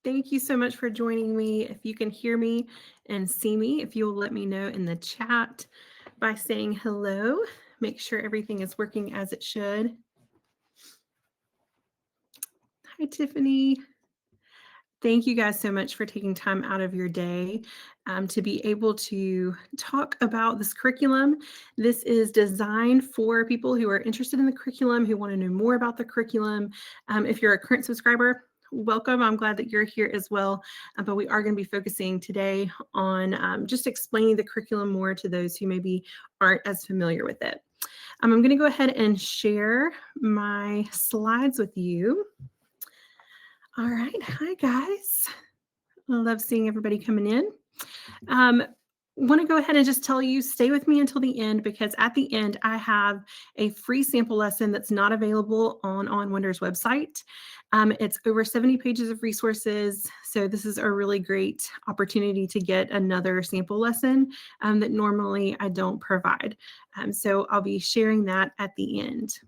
Thank you so much for joining me. If you can hear me and see me, if you'll let me know in the chat by saying hello, make sure everything is working as it should. Hi, Tiffany. Thank you guys so much for taking time out of your day to be able to talk about this curriculum. This is designed for people who are interested in the curriculum, who want to know more about the curriculum. If you're a current subscriber, welcome. I'm glad that you're here as well. But we are going to be focusing today on just explaining the curriculum more to those who maybe aren't as familiar with it. I'm going to go ahead and share my slides with you. All right. Hi, guys. I love seeing everybody coming in. Want to go ahead and just tell you, stay with me until the end, because at the end, I have a free sample lesson that's not available on Wonder's website. It's over 70 pages of resources. So this is a really great opportunity to get another sample lesson that normally I don't provide. So I'll be sharing that at the end.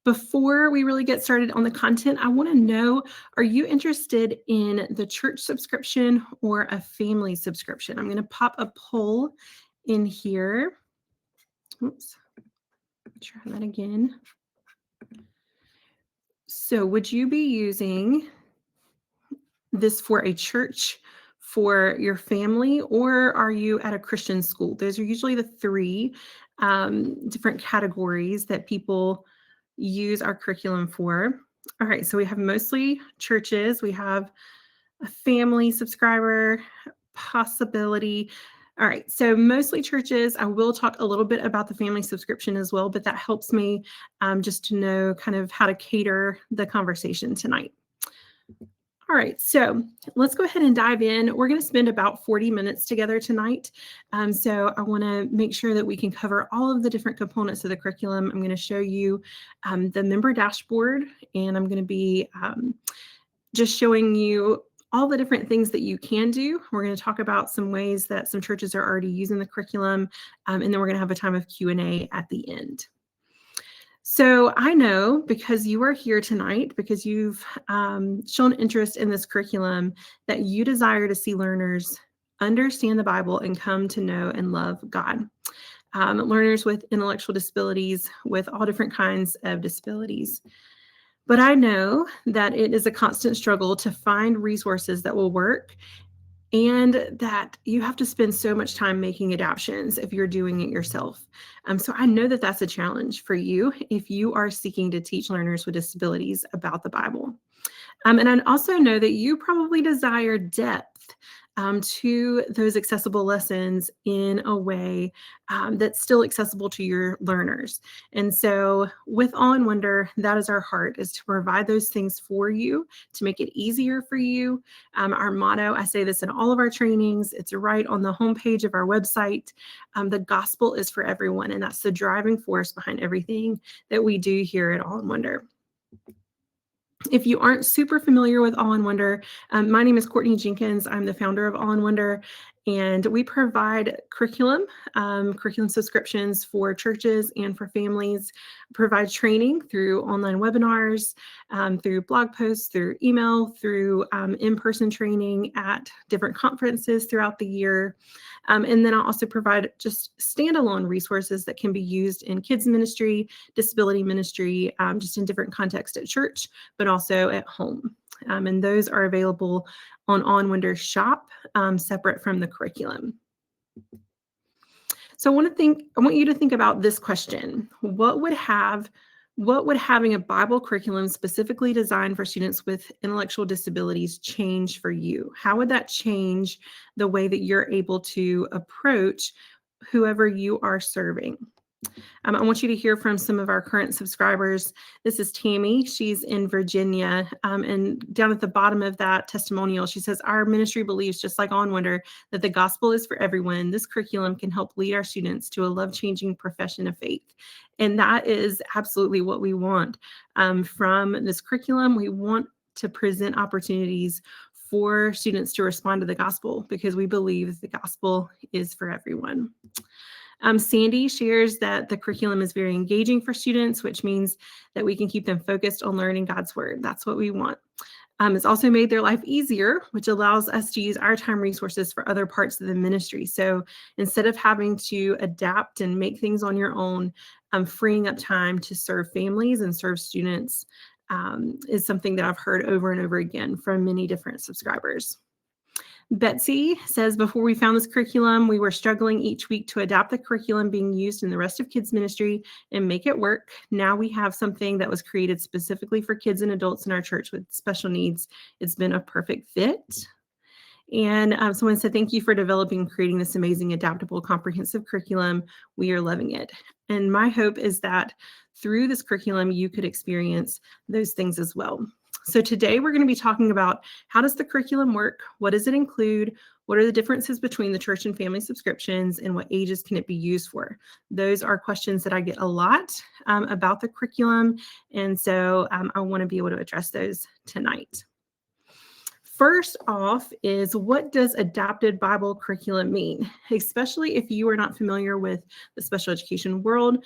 Before we really get started on the content, I want to know, are you interested in the church subscription or a family subscription? I'm going to pop a poll in here. Oops, try that again. So would you be using this for a church, for your family, or are you at a Christian school? Those are usually the three different categories that people use our curriculum for. All right, so we have mostly churches. We have a family subscriber possibility. All right, so mostly churches. I will talk a little bit about the family subscription as well, but that helps me just to know kind of how to cater the conversation tonight. All right, so let's go ahead and dive in. We're going to spend about 40 minutes together tonight. So I want to make sure that we can cover all of the different components of the curriculum. I'm going to show you the member dashboard, and I'm going to be just showing you all the different things that you can do. We're going to talk about some ways that some churches are already using the curriculum, and then we're going to have a time of Q&A at the end. So I know, because you are here tonight, because you've shown interest in this curriculum, that you desire to see learners understand the Bible and come to know and love God. Learners with intellectual disabilities, with all different kinds of disabilities. But I know that it is a constant struggle to find resources that will work, and that you have to spend so much time making adaptations if you're doing it yourself. So I know that that's a challenge for you if you are seeking to teach learners with disabilities about the Bible. And I also know that you probably desire depth to those accessible lessons in a way that's still accessible to your learners. And so with All in Wonder, that is our heart, is to provide those things for you, to make it easier for you. Our motto, I say this in all of our trainings, it's right on the homepage of our website. The gospel is for everyone, and that's the driving force behind everything that we do here at All in Wonder. If you aren't super familiar with All in Wonder, my name is Courtney Jenkins. I'm the founder of All in Wonder, and we provide curriculum subscriptions for churches and for families, provide training through online webinars, through blog posts, through email, through in-person training at different conferences throughout the year. And then I'll also provide just standalone resources that can be used in kids ministry, disability ministry, just in different contexts at church, but also at home. And those are available on All in Wonder Shop, separate from the curriculum. So I want you to think about this question. What would having a Bible curriculum specifically designed for students with intellectual disabilities change for you? How would that change the way that you're able to approach whoever you are serving? I want you to hear from some of our current subscribers. This is Tammy. She's in Virginia. And down at the bottom of that testimonial, she says, our ministry believes, just like All in Wonder, that the gospel is for everyone. This curriculum can help lead our students to a love-changing profession of faith. And that is absolutely what we want from this curriculum. We want to present opportunities for students to respond to the gospel, because we believe the gospel is for everyone. Sandy shares that the curriculum is very engaging for students, which means that we can keep them focused on learning God's word. That's what we want. It's also made their life easier, which allows us to use our time resources for other parts of the ministry. So instead of having to adapt and make things on your own, freeing up time to serve families and serve students is something that I've heard over and over again from many different subscribers. Betsy says, before we found this curriculum, we were struggling each week to adapt the curriculum being used in the rest of kids ministry and make it work. Now we have something that was created specifically for kids and adults in our church with special needs. It's been a perfect fit. And someone said, thank you for developing and creating this amazing, adaptable, comprehensive curriculum. We are loving it. And my hope is that through this curriculum, you could experience those things as well. So today we're going to be talking about how does the curriculum work? What does it include? What are the differences between the church and family subscriptions, and what ages can it be used for? Those are questions that I get a lot about the curriculum. And so I want to be able to address those tonight. First off is, what does adapted Bible curriculum mean? Especially if you are not familiar with the special education world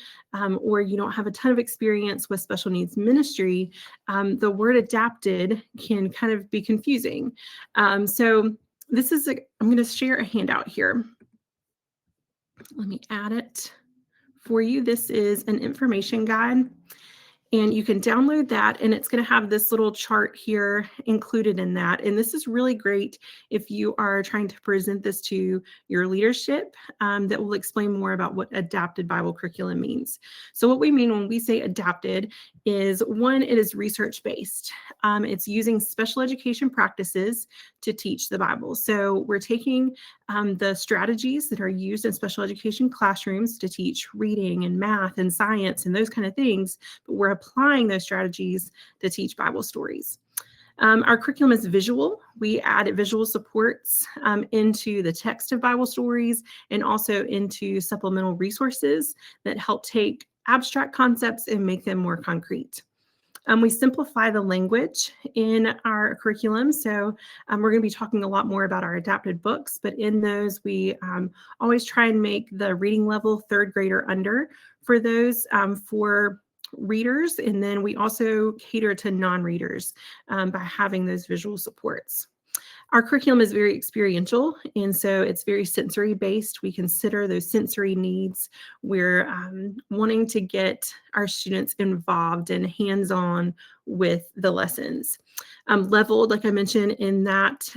or you don't have a ton of experience with special needs ministry, the word adapted can kind of be confusing. So this is, I'm going to share a handout here. Let me add it for you. This is an information guide. And you can download that, and it's going to have this little chart here included in that. And this is really great if you are trying to present this to your leadership, that will explain more about what adapted Bible curriculum means. So what we mean when we say adapted is, one, it is research-based. It's using special education practices to teach the Bible. So we're taking the strategies that are used in special education classrooms to teach reading and math and science and those kind of things, but we're applying those strategies to teach Bible stories. Our curriculum is visual. We add visual supports into the text of Bible stories and also into supplemental resources that help take abstract concepts and make them more concrete. We simplify the language in our curriculum. So we're going to be talking a lot more about our adapted books, but in those we always try and make the reading level 3rd grade or under for those for readers. And then we also cater to non-readers by having those visual supports. Our curriculum is very experiential, and so it's very sensory based. We consider those sensory needs. We're wanting to get our students involved and hands-on with the lessons. Leveled, like I mentioned in that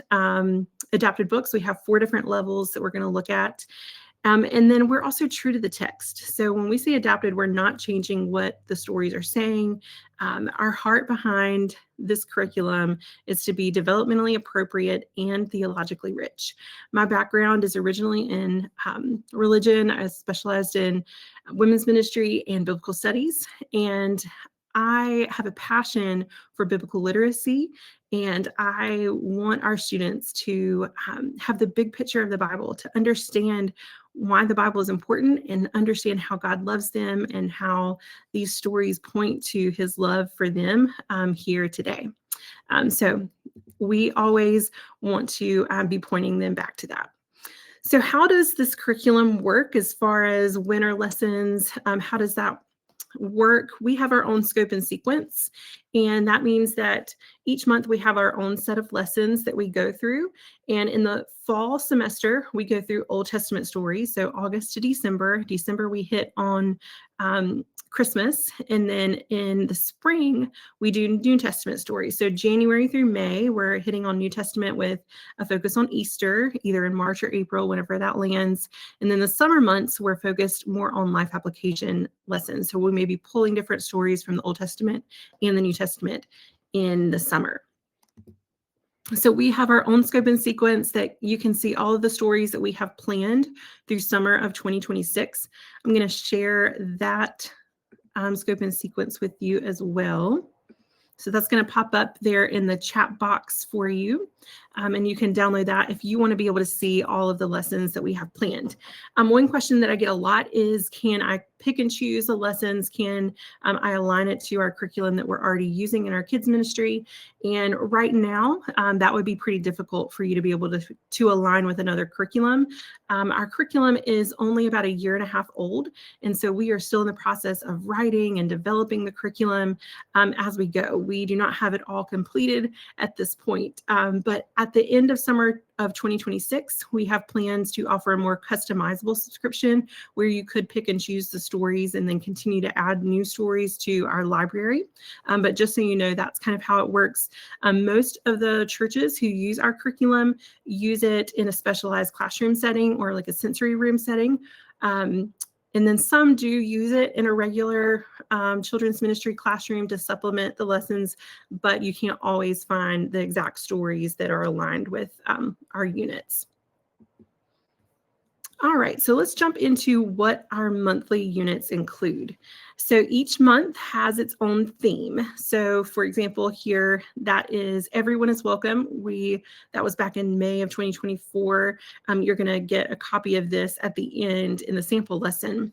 adapted books, we have 4 different levels that we're going to look at. And then we're also true to the text. So when we say adapted, we're not changing what the stories are saying. Our heart behind this curriculum is to be developmentally appropriate and theologically rich. My background is originally in religion. I specialized in women's ministry and biblical studies, and I have a passion for biblical literacy, and I want our students to have the big picture of the Bible, to understand why the Bible is important and understand how God loves them and how these stories point to his love for them here today. So we always want to be pointing them back to that. So how does this curriculum work as far as when are lessons? How does that work? We have our own scope and sequence, and that means that each month we have our own set of lessons that we go through. And in the fall semester, we go through Old Testament stories. So August to December. December we hit on Christmas, and then in the spring we do New Testament stories. So January through May we're hitting on New Testament with a focus on Easter, either in March or April, whenever that lands. And then the summer months we're focused more on life application lessons. So we may be pulling different stories from the Old Testament and the New Testament in the summer. So we have our own scope and sequence that you can see all of the stories that we have planned through summer of 2026. I'm going to share that scope and sequence with you as well. So that's going to pop up there in the chat box for you. And you can download that if you want to be able to see all of the lessons that we have planned. One question that I get a lot is, can I pick and choose the lessons? Can I align it to our curriculum that we're already using in our kids ministry? And right now, that would be pretty difficult for you to be able to align with another curriculum. Our curriculum is only about 1.5 years old, and so we are still in the process of writing and developing the curriculum as we go. We do not have it all completed at this point, but at the end of summer of 2026, we have plans to offer a more customizable subscription where you could pick and choose the stories and then continue to add new stories to our library. But just so you know, that's kind of how it works. Most of the churches who use our curriculum use it in a specialized classroom setting or like a sensory room setting. And then some do use it in a regular children's ministry classroom to supplement the lessons, but you can't always find the exact stories that are aligned with our units. All right, so let's jump into what our monthly units include. So each month has its own theme. So for example, here, that is Everyone is Welcome. That was back in May of 2024. You're gonna get a copy of this at the end in the sample lesson.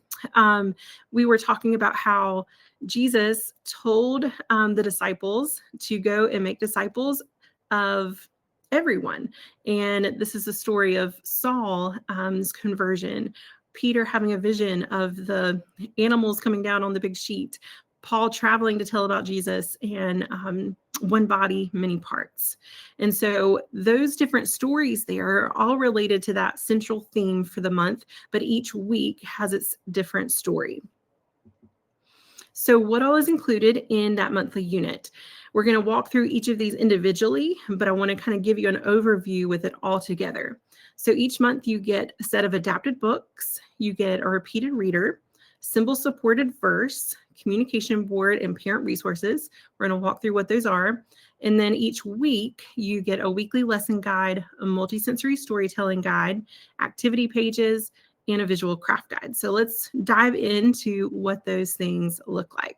We were talking about how Jesus told the disciples to go and make disciples of everyone. And this is the story of Saul's conversion, Peter having a vision of the animals coming down on the big sheet, Paul traveling to tell about Jesus, and one body, many parts. And so those different stories there are all related to that central theme for the month, but each week has its different story. So what all is included in that monthly unit? We're going to walk through each of these individually, but I want to kind of give you an overview with it all together. So each month you get a set of adapted books, you get a repeated reader, symbol supported verse, communication board, and parent resources. We're going to walk through what those are. And then each week you get a weekly lesson guide, a multisensory storytelling guide, activity pages, and a visual craft guide. So let's dive into what those things look like.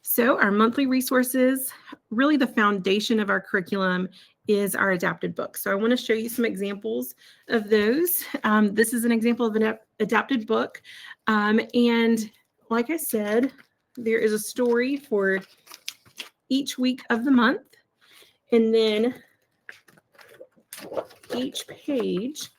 So our monthly resources, really the foundation of our curriculum is our adapted book. So I want to show you some examples of those. This is an example of an adapted book. And like I said, there is a story for each week of the month. And then each page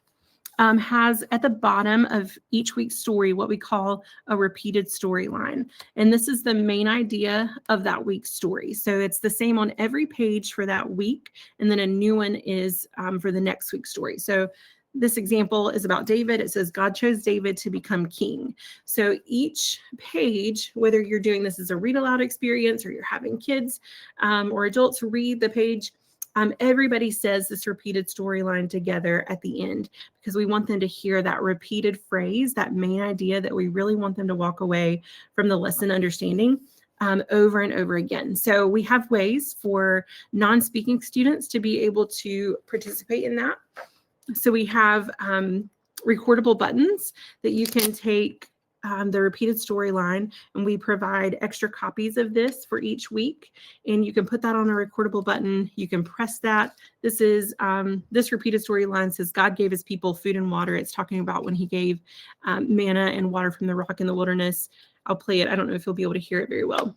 has at the bottom of each week's story what we call a repeated storyline. And this is the main idea of that week's story. So it's the same on every page for that week, and then a new one is for the next week's story. So this example is about David. It says, God chose David to become king. So each page, whether you're doing this as a read aloud experience or you're having kids or adults read the page, everybody says this repeated storyline together at the end because we want them to hear that repeated phrase, that main idea that we really want them to walk away from the lesson understanding over and over again. So we have ways for non-speaking students to be able to participate in that. So we have recordable buttons that you can take the repeated storyline, and we provide extra copies of this for each week, and you can put that on a recordable button. You can press that. This is this repeated storyline says God gave his people food and water. It's talking about when he gave manna and water from the rock in the wilderness. I'll play it. I don't know if you'll be able to hear it very well.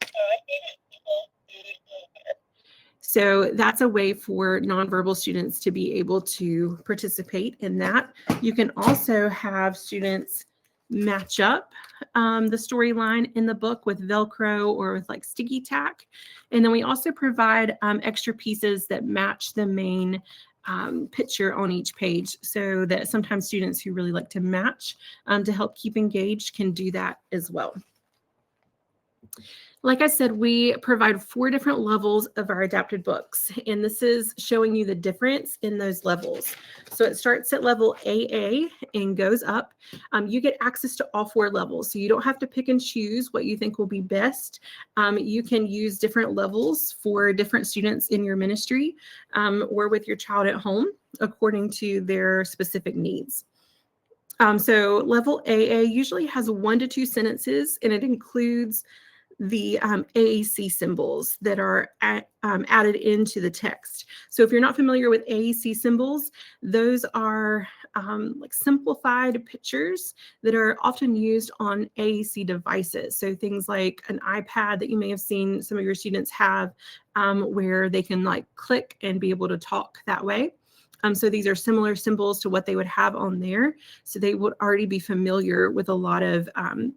So that's a way for nonverbal students to be able to participate in that. You can also have students match up the storyline in the book with Velcro or with like sticky tack. And then we also provide extra pieces that match the main picture on each page, so that sometimes students who really like to match to help keep engaged can do that as well. Like I said, we provide 4 different levels of our adapted books, and this is showing you the difference in those levels. So it starts at level AA and goes up. You get access to all 4 levels, so you don't have to pick and choose what you think will be best. You can use different levels for different students in your ministry or with your child at home according to their specific needs. So level AA usually has 1 to 2 sentences, and it includes the AAC symbols that are added into the text. So if you're not familiar with AAC symbols, those are like simplified pictures that are often used on AAC devices. So things like an iPad that you may have seen some of your students have, where they can like click and be able to talk that way. So these are similar symbols to what they would have on there. So they would already be familiar with a lot of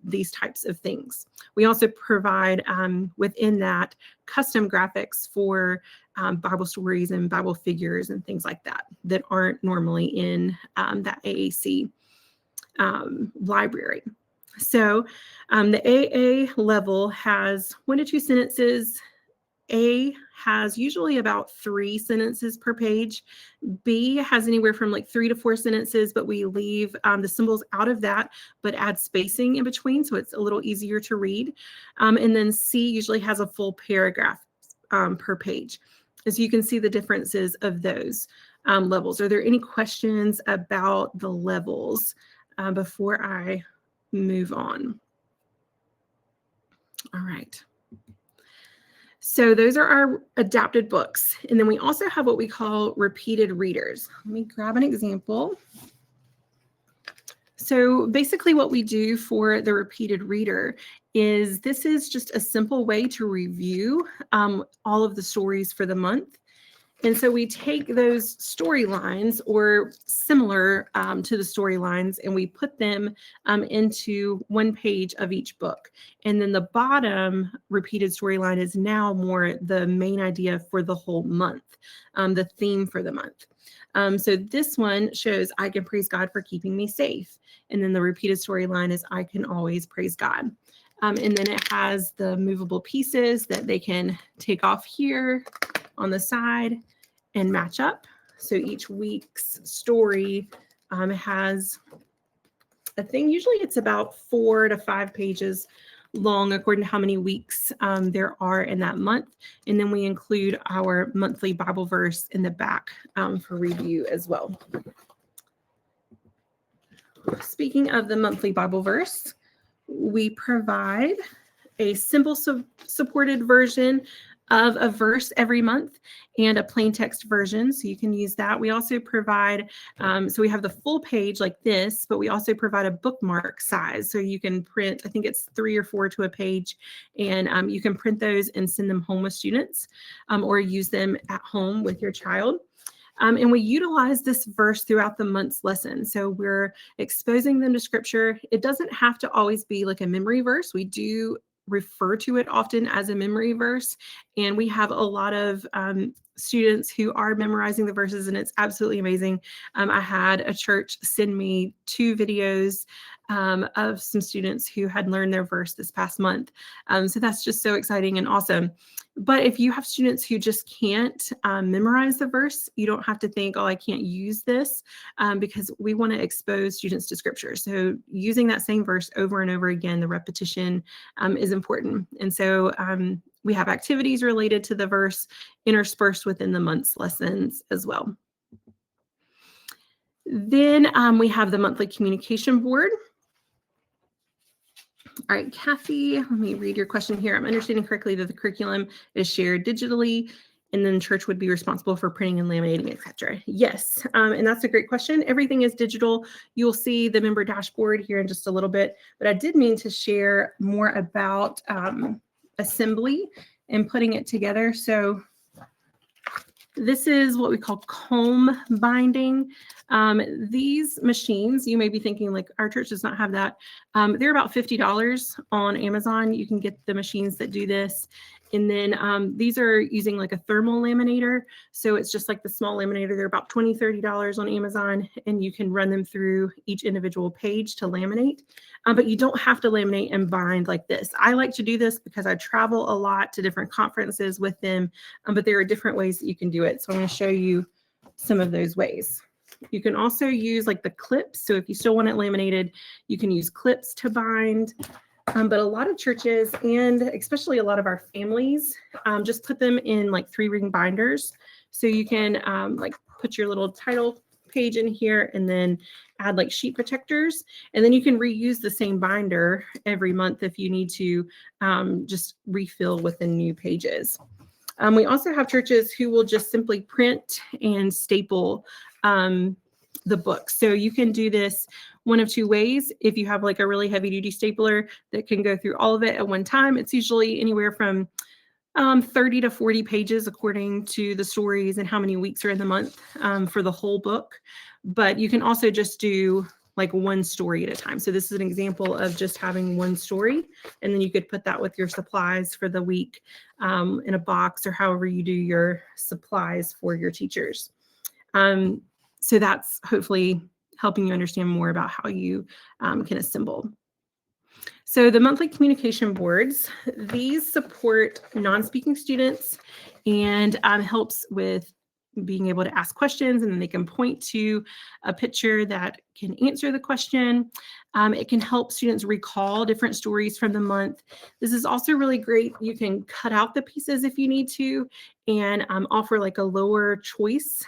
these types of things. We also provide within that custom graphics for Bible stories and Bible figures and things like that that aren't normally in that AAC library. So the AA level has 1 to 2 sentences. A has usually about 3 sentences per page. B has anywhere from like 3 to 4 sentences, but we leave the symbols out of that, but add spacing in between, so it's a little easier to read. And then C usually has a full paragraph per page. As you can see the differences of those levels. Are there any questions about the levels before I move on? All right. So those are our adapted books. And then we also have what we call repeated readers. Let me grab an example. So basically what we do for the repeated reader is this is just a simple way to review all of the stories for the month. And so we take those storylines or similar to the storylines and we put them into one page of each book. And then the bottom repeated storyline is now more the main idea for the whole month, the theme for the month. So this one shows I can praise God for keeping me safe. And then the repeated storyline is I can always praise God. And then it has the movable pieces that they can take off here on the side and match up. So each week's story has a thing. Usually it's about 4 to 5 pages long according to how many weeks there are in that month. And then we include our monthly Bible verse in the back for review as well. Speaking of the monthly Bible verse, we provide a simple supported version of a verse every month and a plain text version, so you can use that. We also provide, so we have the full page like this, but we also provide a bookmark size, so you can print, I think it's 3 or 4 to a page, and you can print those and send them home with students or use them at home with your child. And we utilize this verse throughout the month's lesson. So we're exposing them to scripture. It doesn't have to always be like a memory verse. We do refer to it often as a memory verse. And we have a lot of students who are memorizing the verses, and it's absolutely amazing. I had a church send me 2 videos of some students who had learned their verse this past month. So that's just so exciting and awesome. But if you have students who just can't memorize the verse, you don't have to think, oh, I can't use this, because we want to expose students to scripture. So using that same verse over and over again, the repetition is important. And so we have activities related to the verse interspersed within the month's lessons as well. Then we have the monthly communication board. All right, Kathy, let me read your question here. I'm understanding correctly that the curriculum is shared digitally, and then church would be responsible for printing and laminating, etc. Yes, and that's a great question. Everything is digital. You'll see the member dashboard here in just a little bit, but I did mean to share more about assembly and putting it together. So this is what we call comb binding. These machines, you may be thinking like our church does not have that. They're about $50 on Amazon. You can get the machines that do this. And then these are using like a thermal laminator. So it's just like the small laminator. They're about $20, $30 on Amazon, and you can run them through each individual page to laminate. But you don't have to laminate and bind like this. I like to do this because I travel a lot to different conferences with them, but there are different ways that you can do it. So I'm going to show you some of those ways. You can also use like the clips. So if you still want it laminated, you can use clips to bind. But a lot of churches, and especially a lot of our families, just put them in like 3-ring binders. So you can like put your little title page in here and then add like sheet protectors. And then you can reuse the same binder every month if you need to just refill with the new pages. We also have churches who will just simply print and staple the book. So you can do this one of two ways. If you have like a really heavy duty stapler that can go through all of it at one time, it's usually anywhere from 30 to 40 pages according to the stories and how many weeks are in the month for the whole book. But you can also just do like one story at a time. So this is an example of just having one story, and then you could put that with your supplies for the week in a box, or however you do your supplies for your teachers. So that's hopefully helping you understand more about how you can assemble. So the monthly communication boards, these support non-speaking students and helps with being able to ask questions, and then they can point to a picture that can answer the question. It can help students recall different stories from the month. This is also really great. You can cut out the pieces if you need to, and offer like a lower choice.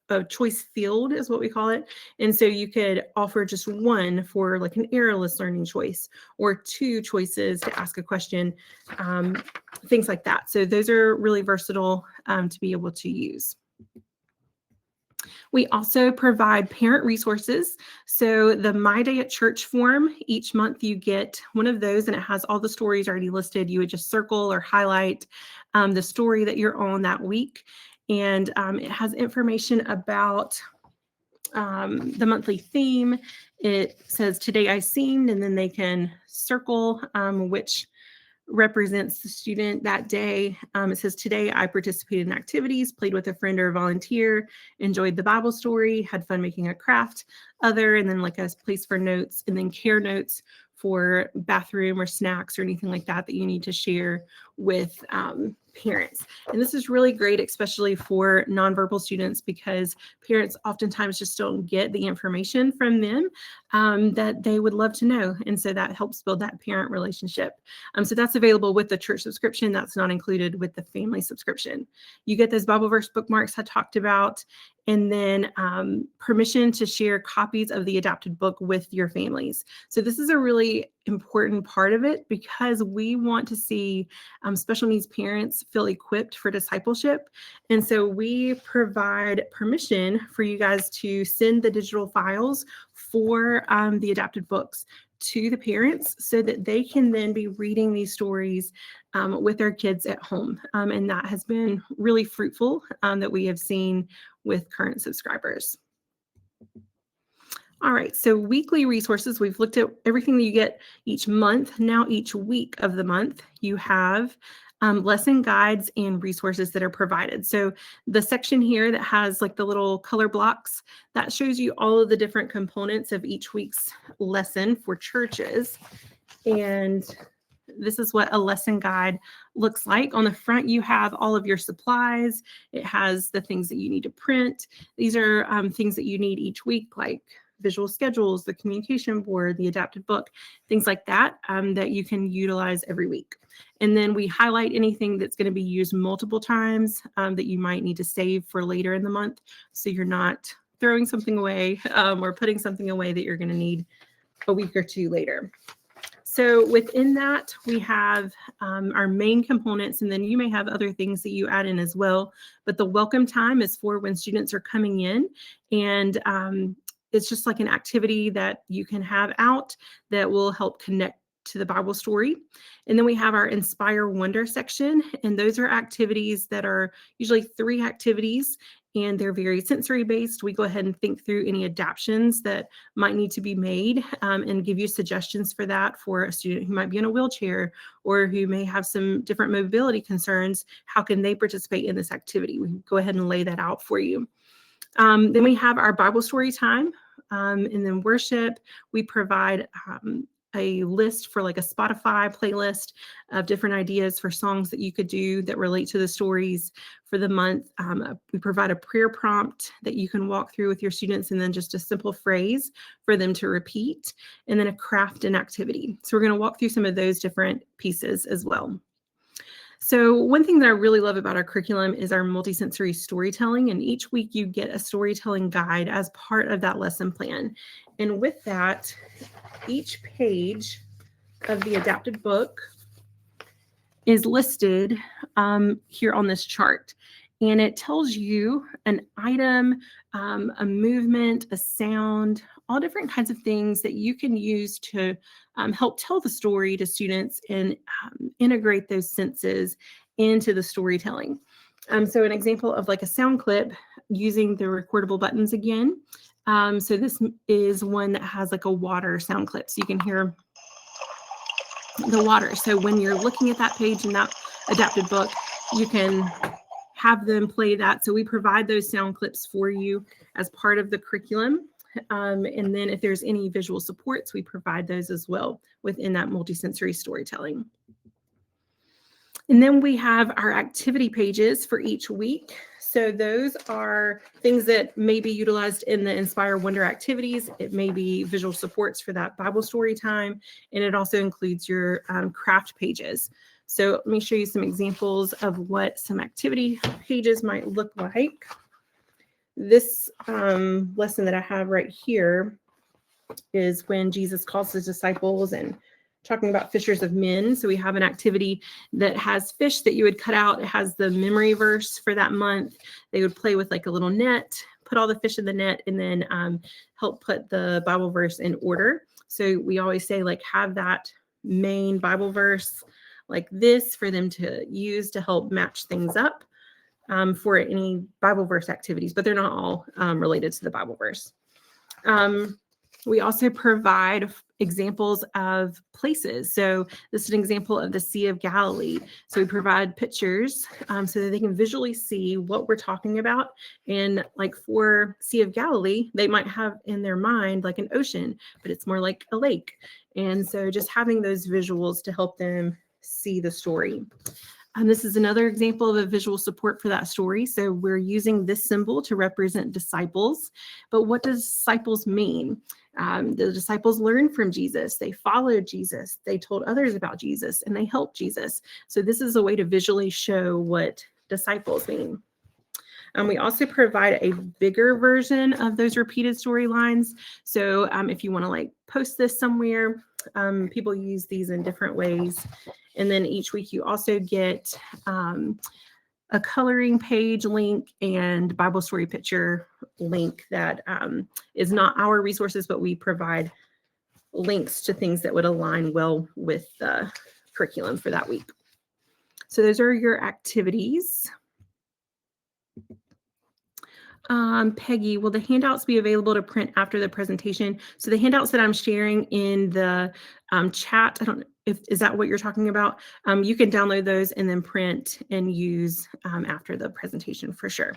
A choice field is what we call it. And so you could offer just one for like an errorless learning choice, or two choices to ask a question, things like that. So those are really versatile to be able to use. We also provide parent resources. So the My Day at Church form, each month you get one of those, and it has all the stories already listed. You would just circle or highlight the story that you're on that week. And it has information about the monthly theme. It says, today I sing, and then they can circle which represents the student that day. It says, today I participated in activities, played with a friend or a volunteer, enjoyed the Bible story, had fun making a craft, other, and then like a place for notes, and then care notes for bathroom or snacks or anything like that that you need to share with parents. And this is really great, especially for nonverbal students, because parents oftentimes just don't get the information from them that they would love to know. And so that helps build that parent relationship. So that's available with the church subscription. That's not included with the family subscription. You get those Bible verse bookmarks I talked about, and then permission to share copies of the adapted book with your families. So this is a really important part of it, because we want to see special needs parents feel equipped for discipleship. And so we provide permission for you guys to send the digital files for the adapted books to the parents, so that they can then be reading these stories with their kids at home. And that has been really fruitful that we have seen with current subscribers. All right, so weekly resources, we've looked at everything that you get each month. Now each week of the month, you have lesson guides and resources that are provided. So the section here that has like the little color blocks, that shows you all of the different components of each week's lesson for churches. And this is what a lesson guide looks like. On the front, you have all of your supplies. It has the things that you need to print. These are things that you need each week, like visual schedules, the communication board, the adapted book, things like that, that you can utilize every week. And then we highlight anything that's going to be used multiple times that you might need to save for later in the month, so you're not throwing something away or putting something away that you're going to need a week or two later. So within that, we have our main components, and then you may have other things that you add in as well. But the welcome time is for when students are coming in, and it's just like an activity that you can have out that will help connect to the Bible story. And then we have our Inspire Wonder section, and those are activities that are usually 3 activities, and they're very sensory based. We go ahead and think through any adaptations that might need to be made and give you suggestions for that for a student who might be in a wheelchair or who may have some different mobility concerns. How can they participate in this activity? We go ahead and lay that out for you. Then we have our Bible story time, and then worship. We provide a list for like a Spotify playlist of different ideas for songs that you could do that relate to the stories for the month. We provide a prayer prompt that you can walk through with your students, and then just a simple phrase for them to repeat, and then a craft and activity. So we're going to walk through some of those different pieces as well. So one thing that I really love about our curriculum is our multisensory storytelling, and each week you get a storytelling guide as part of that lesson plan. And with that, each page of the adapted book is listed here on this chart. and it tells you an item, a movement, a sound, all different kinds of things that you can use to help tell the story to students and integrate those senses into the storytelling. So an example of like a sound clip using the recordable buttons again. So this is one that has like a water sound clip, so you can hear the water. So when you're looking at that page in that adapted book, you can have them play that. So we provide those sound clips for you as part of the curriculum. And then if there's any visual supports, we provide those as well within that multisensory storytelling. And then we have our activity pages for each week. So those are things that may be utilized in the Inspire Wonder activities. It may be visual supports for that Bible story time, and it also includes your craft pages. So let me show you some examples of what some activity pages might look like. This lesson that I have right here is when Jesus calls his disciples and talking about fishers of men. So we have an activity that has fish that you would cut out. It has the memory verse for that month. They would play with like a little net, put all the fish in the net, and then help put the Bible verse in order. So we always say like have that main Bible verse like this for them to use to help match things up for any Bible verse activities, but they're not all related to the Bible verse. We also provide examples of places. So this is an example of the Sea of Galilee. So we provide pictures so that they can visually see what we're talking about. And like for Sea of Galilee, they might have in their mind like an ocean, but it's more like a lake. And so just having those visuals to help them see the story. This is another example of a visual support for that story. So we're using this symbol to represent disciples. But what does disciples mean? The disciples learned from Jesus. They followed Jesus. They told others about Jesus, and they helped Jesus. So this is a way to visually show what disciples mean. We also provide a bigger version of those repeated storylines. So if you want to like post this somewhere, people use these in different ways. And then each week you also get a coloring page link and Bible story picture link that is not our resources, but we provide links to things that would align well with the curriculum for that week. So those are your activities. Peggy, will the handouts be available to print after the presentation? So the handouts that I'm sharing in the chat, I don't know is that what you're talking about? You can download those and then print and use after the presentation for sure.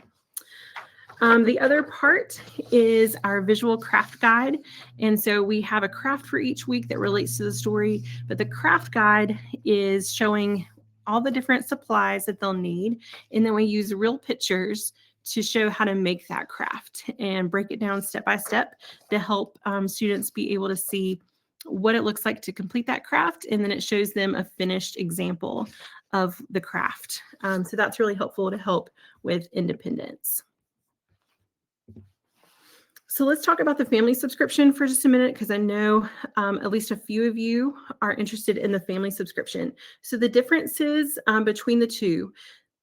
The other part is our visual craft guide. And so we have a craft for each week that relates to the story, but the craft guide is showing all the different supplies that they'll need. And then we use real pictures to show how to make that craft and break it down step by step to help students be able to see what it looks like to complete that craft. And then it shows them a finished example of the craft. So that's really helpful to help with independence. So let's talk about the family subscription for just a minute, because I know at least a few of you are interested in the family subscription. So the differences between the two,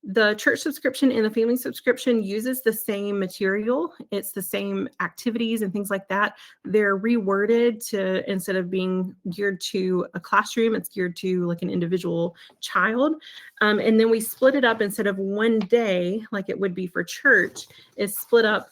the church subscription and the family subscription uses the same material. It's the same activities and things like that. They're reworded to, instead of being geared to a classroom, it's geared to like an individual child. And then we split it up. Instead of one day, like it would be for church, it's split up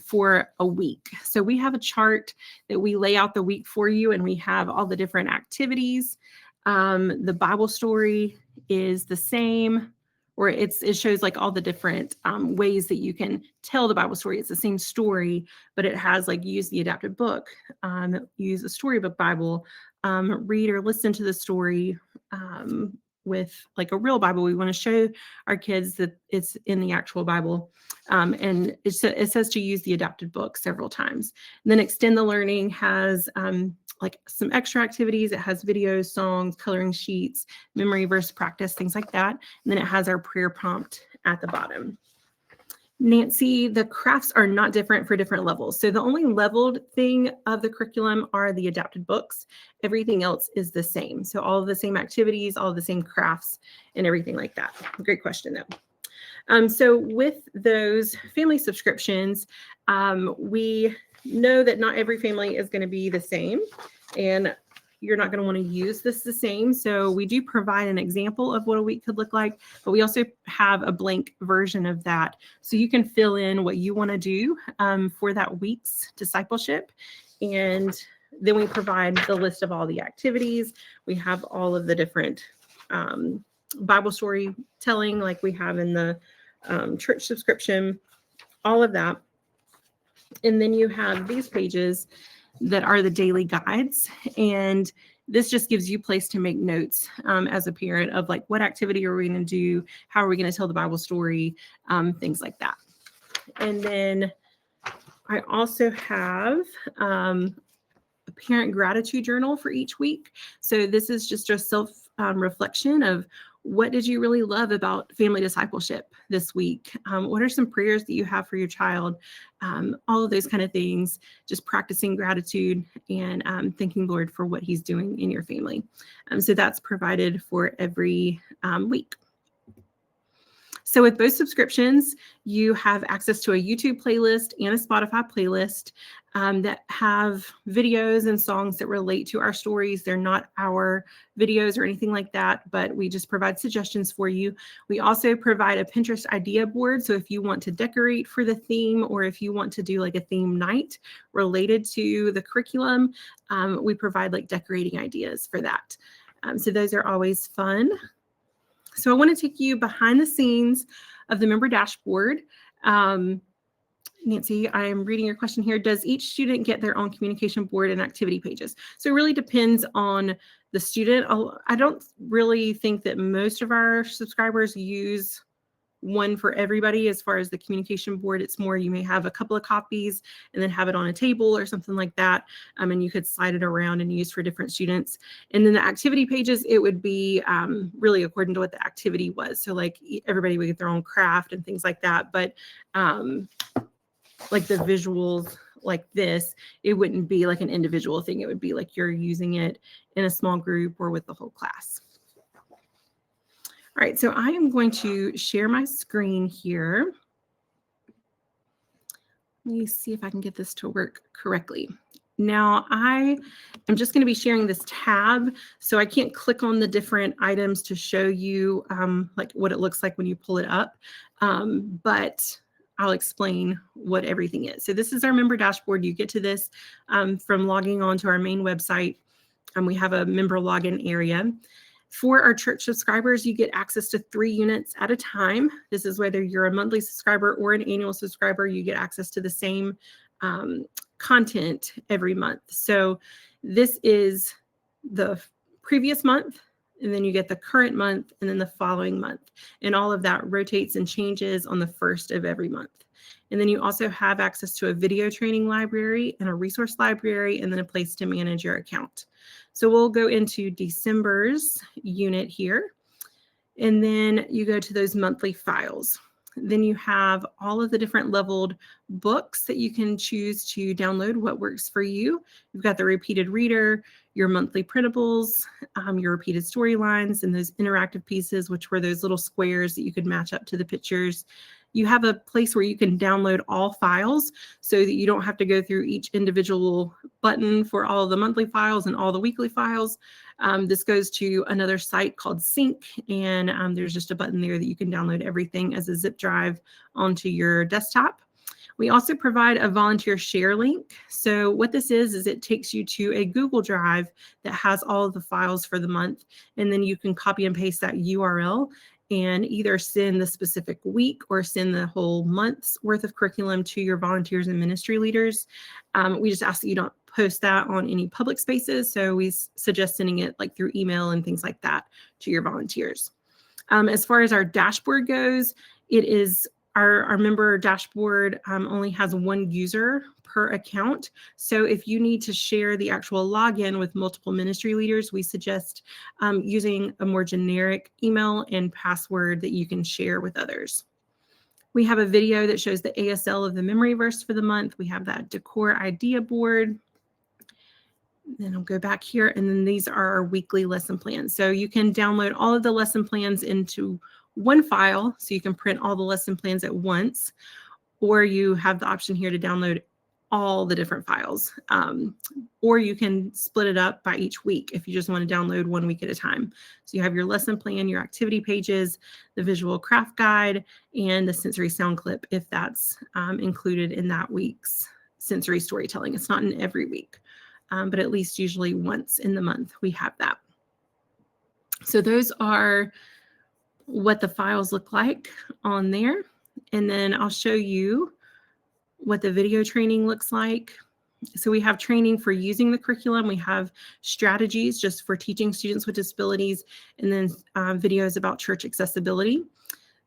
for a week. So we have a chart that we lay out the week for you, and we have all the different activities. The Bible story is the same, or it shows like all the different ways that you can tell the Bible story. It's the same story, but it has like use the adapted book, use a storybook Bible, read or listen to the story with like a real Bible. We want to show our kids that it's in the actual Bible. And it says to use the adapted book several times. And then Extend the Learning has like some extra activities. It has videos, songs, coloring sheets, memory verse practice, things like that. And then it has our prayer prompt at the bottom. Nancy, the crafts are not different for different levels. So the only leveled thing of the curriculum are the adapted books. Everything else is the same. So all of the same activities, all of the same crafts, and everything like that. Great question though. So with those family subscriptions, we know that not every family is going to be the same, and you're not going to want to use this the same. So we do provide an example of what a week could look like, but we also have a blank version of that. So you can fill in what you want to do for that week's discipleship. And then we provide the list of all the activities. We have all of the different Bible storytelling like we have in the church subscription, all of that. And then you have these pages that are the daily guides. And this just gives you place to make notes as a parent of like, what activity are we going to do? How are we going to tell the Bible story? Things like that. And then I also have a parent gratitude journal for each week. So this is just a self reflection of what did you really love about family discipleship this week? What are some prayers that you have for your child? All of those kind of things, just practicing gratitude and thanking Lord for what he's doing in your family. So that's provided for every week. So with both subscriptions, you have access to a YouTube playlist and a Spotify playlist that have videos and songs that relate to our stories. They're not our videos or anything like that, but we just provide suggestions for you. We also provide a Pinterest idea board. So if you want to decorate for the theme, or if you want to do like a theme night related to the curriculum, we provide like decorating ideas for that. So those are always fun. So I want to take you behind the scenes of the member dashboard. Nancy, I am reading your question here. Does each student get their own communication board and activity pages? So it really depends on the student. I don't really think that most of our subscribers use one for everybody as far as the communication board. It's more you may have a couple of copies and then have it on a table or something like that. And you could slide it around and use for different students. And then the activity pages, it would be really according to what the activity was. So like everybody would get their own craft and things like that. But like the visuals like this, it wouldn't be like an individual thing. It would be like you're using it in a small group or with the whole class. All right, so I am going to share my screen here. Let me see if I can get this to work correctly. Now, I am just going to be sharing this tab, so I can't click on the different items to show you like what it looks like when you pull it up, but I'll explain what everything is. So this is our member dashboard. You get to this from logging on to our main website. We have a member login area. For our church subscribers, you get access to 3 units at a time. This is whether you're a monthly subscriber or an annual subscriber, you get access to the same content every month. So this is the previous month, and then you get the current month, and then the following month. And all of that rotates and changes on the first of every month. And then you also have access to a video training library and a resource library, and then a place to manage your account. So we'll go into December's unit here, and then you go to those monthly files. Then you have all of the different leveled books that you can choose to download what works for you. You've got the repeated reader, your monthly printables, your repeated storylines, and those interactive pieces, which were those little squares that you could match up to the pictures. You have a place where you can download all files so that you don't have to go through each individual button for all of the monthly files and all the weekly files. This goes to another site called Sync, and there's just a button there that you can download everything as a zip drive onto your desktop. We also provide a volunteer share link. So what this is it takes you to a Google Drive that has all of the files for the month, and then you can copy and paste that URL and either send the specific week or send the whole month's worth of curriculum to your volunteers and ministry leaders. We just ask that you don't post that on any public spaces. So we suggest sending it like through email and things like that to your volunteers. As far as our dashboard goes, it is our member dashboard only has 1 user per account. So if you need to share the actual login with multiple ministry leaders, we suggest using a more generic email and password that you can share with others. We have a video that shows the ASL of the memory verse for the month. We have that decor idea board. Then I'll go back here, and then these are our weekly lesson plans. So you can download all of the lesson plans into one file, so you can print all the lesson plans at once, or you have the option here to download all the different files. Or you can split it up by each week if you just want to download 1 week at a time. So you have your lesson plan, your activity pages, the visual craft guide, and the sensory sound clip if that's included in that week's sensory storytelling. It's not in every week, but at least usually once in the month we have that. So those are what the files look like on there. And then I'll show you what the video training looks like. So we have training for using the curriculum. We have strategies just for teaching students with disabilities, and then videos about church accessibility.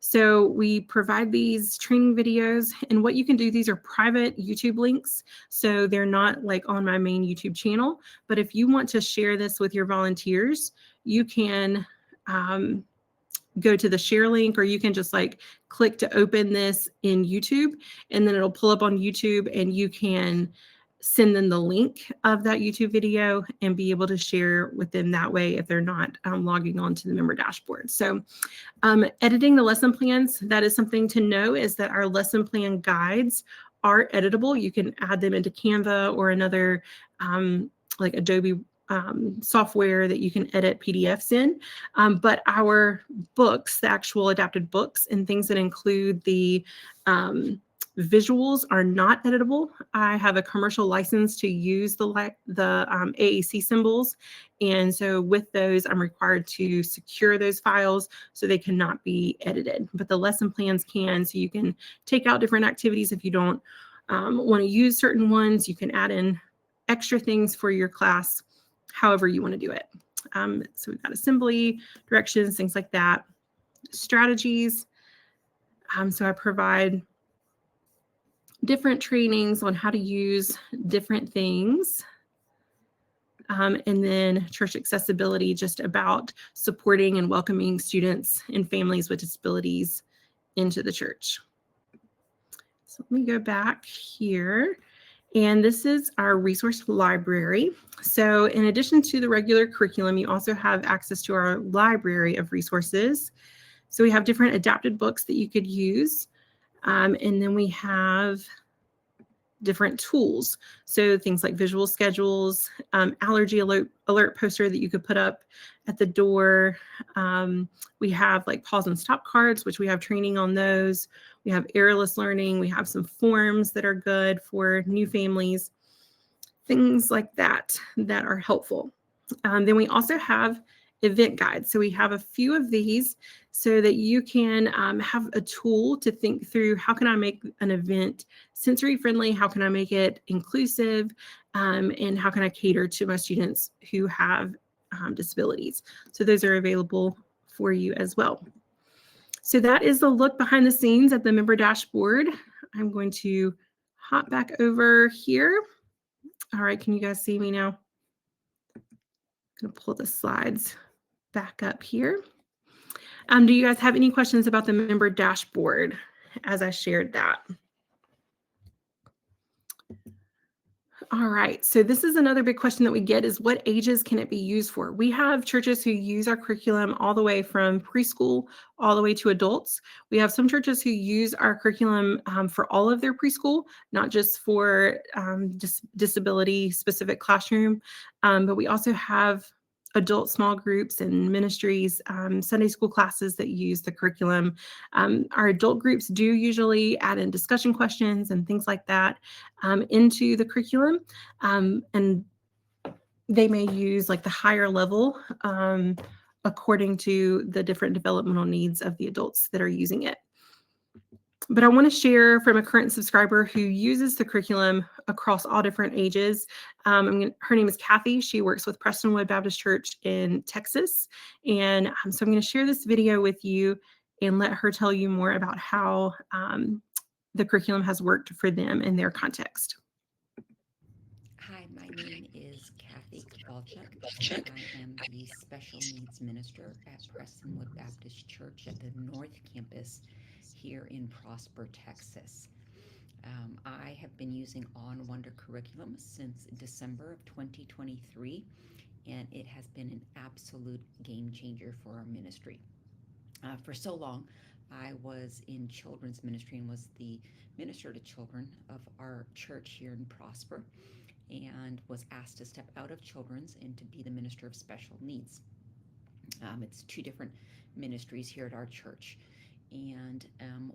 So we provide these training videos, and what you can do, these are private YouTube links. So they're not like on my main YouTube channel, but if you want to share this with your volunteers, you can go to the share link, or you can just like click to open this in YouTube, and then it'll pull up on YouTube, and you can send them the link of that YouTube video and be able to share with them that way if they're not logging on to the member dashboard. So editing the lesson plans, that is something to know, is that our lesson plan guides are editable. You can add them into Canva or another like Adobe software that you can edit PDFs in. But our books, the actual adapted books and things that include the visuals are not editable. I have a commercial license to use the AAC symbols. And so with those, I'm required to secure those files so they cannot be edited. But the lesson plans can, so you can take out different activities if you don't want to use certain ones. You can add in extra things for your class, however you want to do it. So we've got assembly, directions, things like that. Strategies. So I provide different trainings on how to use different things. And then church accessibility, just about supporting and welcoming students and families with disabilities into the church. So let me go back here. And this is our resource library. So in addition to the regular curriculum, you also have access to our library of resources. So we have different adapted books that you could use. And then we have different tools. So things like visual schedules, allergy alert poster that you could put up at the door. We have like pause and stop cards, which we have training on those. We have errorless learning. We have some forms that are good for new families, things like that that are helpful. Then we also have event guides. So we have a few of these so that you can have a tool to think through, how can I make an event sensory friendly? How can I make it inclusive? And how can I cater to my students who have disabilities? So those are available for you as well. So that is the look behind the scenes at the member dashboard. I'm going to hop back over here. All right, can you guys see me now? I'm going to pull the slides back up here. Do you guys have any questions about the member dashboard as I shared that? All right, so this is another big question that we get, is what ages can it be used for? We have churches who use our curriculum all the way from preschool all the way to adults. We have some churches who use our curriculum for all of their preschool, not just for disability specific classroom, but we also have adult small groups and ministries, Sunday school classes that use the curriculum. Our adult groups do usually add in discussion questions and things like that into the curriculum. And they may use like the higher level according to the different developmental needs of the adults that are using it. But I want to share from a current subscriber who uses the curriculum across all different ages. Her name is Kathy. She works with Prestonwood Baptist Church in Texas. And so I'm going to share this video with you and let her tell you more about how the curriculum has worked for them in their context. Hi, my name is Kathy Kowalczyk. I am the special needs minister at Prestonwood Baptist Church at the North Campus here in Prosper, Texas. I have been using On Wonder curriculum since December of 2023, and it has been an absolute game changer for our ministry. For so long, I was in children's ministry and was the minister to children of our church here in Prosper, and was asked to step out of children's and to be the minister of special needs. It's two different ministries here at our church. And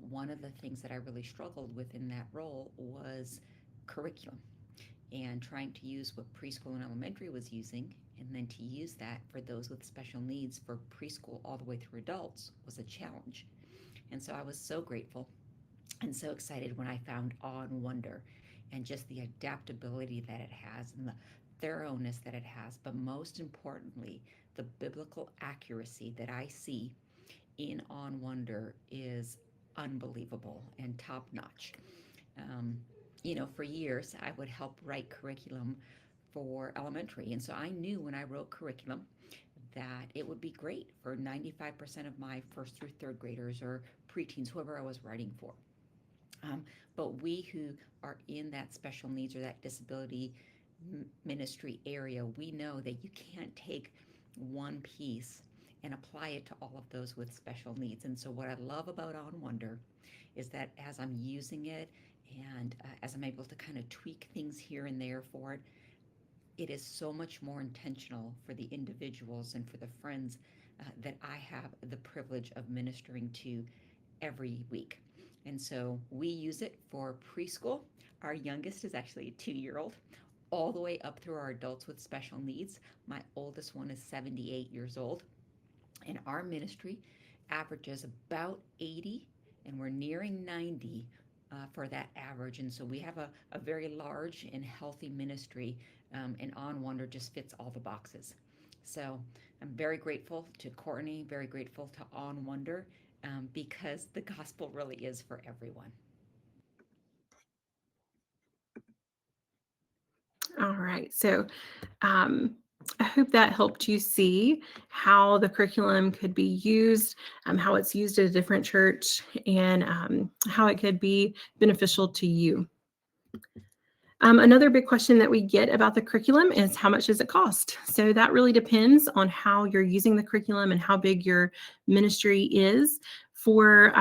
one of the things that I really struggled with in that role was curriculum, and trying to use what preschool and elementary was using, and then to use that for those with special needs for preschool all the way through adults was a challenge. And so I was so grateful and so excited when I found Awe and Wonder, and just the adaptability that it has and the thoroughness that it has, but most importantly, the biblical accuracy that I see in Awe and Wonder is unbelievable and top notch. Um, for years, I would help write curriculum for elementary. And so I knew when I wrote curriculum that it would be great for 95% of my first through third graders or preteens, whoever I was writing for. But we who are in that special needs or that disability ministry area, we know that you can't take one piece and apply it to all of those with special needs. And so, what I love about On Wonder is that as I'm using it and as I'm able to kind of tweak things here and there for it, it is so much more intentional for the individuals and for the friends that I have the privilege of ministering to every week. And so we use it for preschool. Our youngest is actually a 2-year-old, all the way up through our adults with special needs. My oldest one is 78 years old. And our ministry averages about 80, and we're nearing 90 for that average. And so we have a very large and healthy ministry, and On Wonder just fits all the boxes. So I'm very grateful to Courtney, very grateful to On Wonder, because the gospel really is for everyone. All right. So I hope that helped you see how the curriculum could be used, how it's used at a different church, and how it could be beneficial to you. Another big question that we get about the curriculum is how much does it cost? So that really depends on how you're using the curriculum and how big your ministry is. For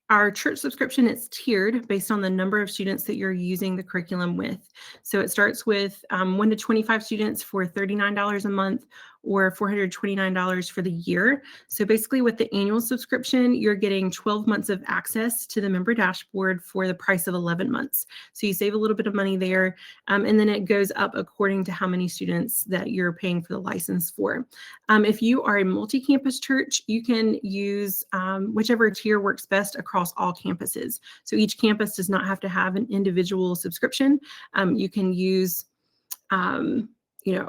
our church subscription, it's tiered based on the number of students that you're using the curriculum with. So it starts with 1 to 25 students for $39 a month or $429 for the year. So basically with the annual subscription, you're getting 12 months of access to the member dashboard for the price of 11 months. So you save a little bit of money there. And then it goes up according to how many students that you're paying for the license for. If you are a multi-campus church, you can use whichever tier works best across all campuses. So each campus does not have to have an individual subscription. You can use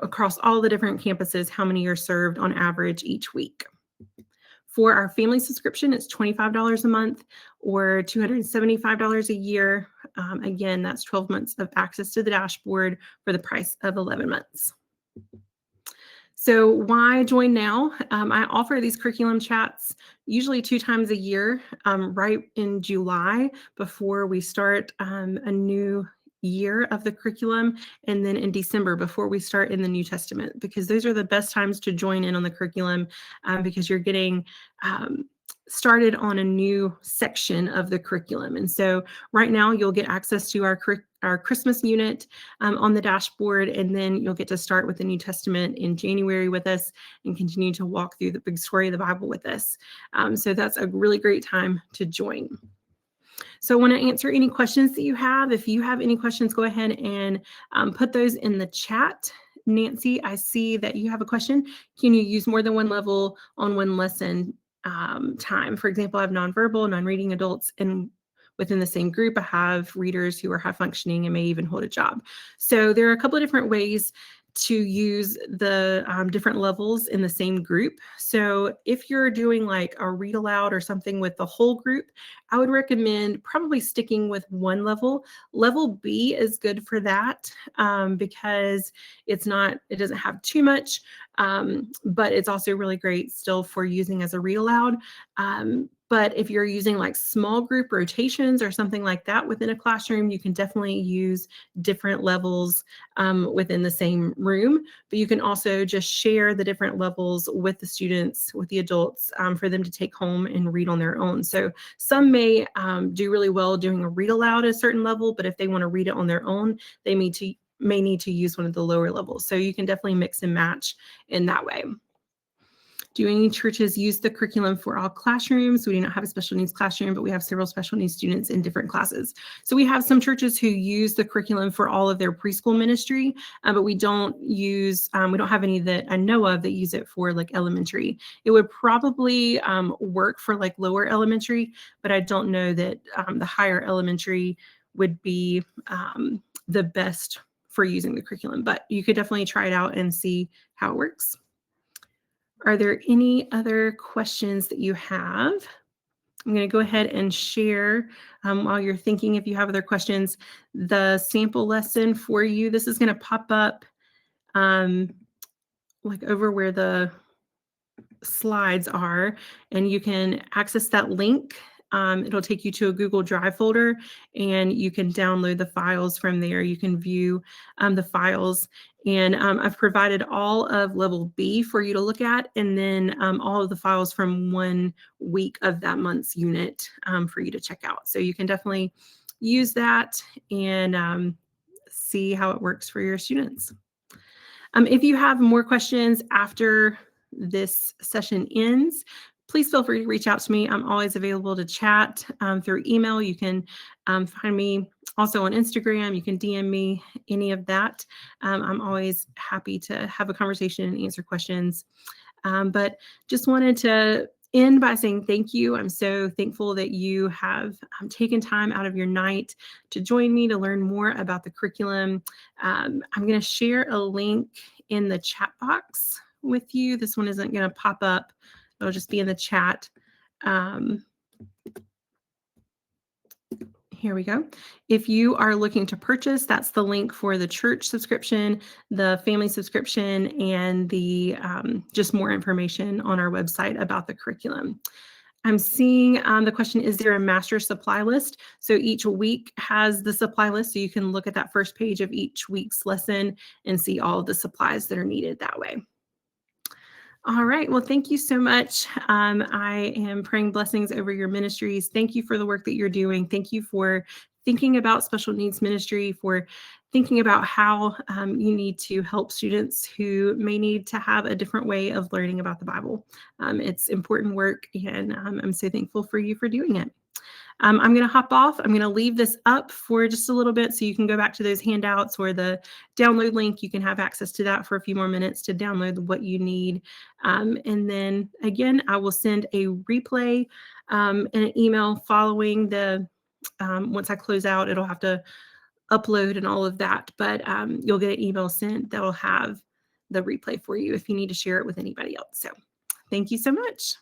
across all the different campuses, how many are served on average each week. For our family subscription, it's $25 a month or $275 a year. Again, that's 12 months of access to the dashboard for the price of 11 months. So why join now? I offer these curriculum chats usually 2 times a year, right in July before we start a new year of the curriculum, and then in December before we start in the New Testament, because those are the best times to join in on the curriculum, because you're getting started on a new section of the curriculum. And so right now you'll get access to our Christmas unit on the dashboard, and then you'll get to start with the New Testament in January with us and continue to walk through the big story of the Bible with us. So that's a really great time to join. So I want to answer any questions that you have. If you have any questions, go ahead and put those in the chat. Nancy, I see that you have a question. Can you use more than one level on one lesson time? For example, I have nonverbal, non-reading adults, and within the same group, I have readers who are high functioning and may even hold a job. So there are a couple of different ways to use the different levels in the same group. So if you're doing like a read aloud or something with the whole group, I would recommend probably sticking with one level. Level B is good for that because it doesn't have too much but it's also really great still for using as a read aloud. But if you're using like small group rotations or something like that within a classroom, you can definitely use different levels within the same room. But you can also just share the different levels with the students, with the adults, for them to take home and read on their own. So some may do really well doing a read aloud at a certain level, but if they want to read it on their own, they may need to use one of the lower levels. So you can definitely mix and match in that way. Do any churches use the curriculum for all classrooms? We do not have a special needs classroom, but we have several special needs students in different classes. So we have some churches who use the curriculum for all of their preschool ministry, but we don't have any that I know of that use it for like elementary. It would probably work for like lower elementary, but I don't know that the higher elementary would be the best for using the curriculum, but you could definitely try it out and see how it works. Are there any other questions that you have? I'm going to go ahead and share while you're thinking, if you have other questions, the sample lesson for you. This is going to pop up like over where the slides are, and you can access that link. It'll take you to a Google Drive folder, and you can download the files from there. You can view the files, and I've provided all of level B for you to look at, and then all of the files from 1 week of that month's unit for you to check out. So you can definitely use that and see how it works for your students. If you have more questions after this session ends, please feel free to reach out to me. I'm always available to chat through email. You can find me also on Instagram. You can DM me, any of that. I'm always happy to have a conversation and answer questions. But just wanted to end by saying thank you. I'm so thankful that you have taken time out of your night to join me to learn more about the curriculum. I'm going to share a link in the chat box with you. This one isn't going to pop up. It'll just be in the chat. Here we go. If you are looking to purchase, that's the link for the church subscription, the family subscription, and the just more information on our website about the curriculum. I'm seeing the question, is there a master supply list? So each week has the supply list, so you can look at that first page of each week's lesson and see all of the supplies that are needed that way. All right. Well, thank you so much. I am praying blessings over your ministries. Thank you for the work that you're doing. Thank you for thinking about special needs ministry, for thinking about how you need to help students who may need to have a different way of learning about the Bible. It's important work, and I'm so thankful for you for doing it. I'm going to hop off. I'm going to leave this up for just a little bit so you can go back to those handouts or the download link. You can have access to that for a few more minutes to download what you need. And then again, I will send a replay and an email following the, once I close out, it'll have to upload and all of that, but you'll get an email sent that will have the replay for you if you need to share it with anybody else. So thank you so much.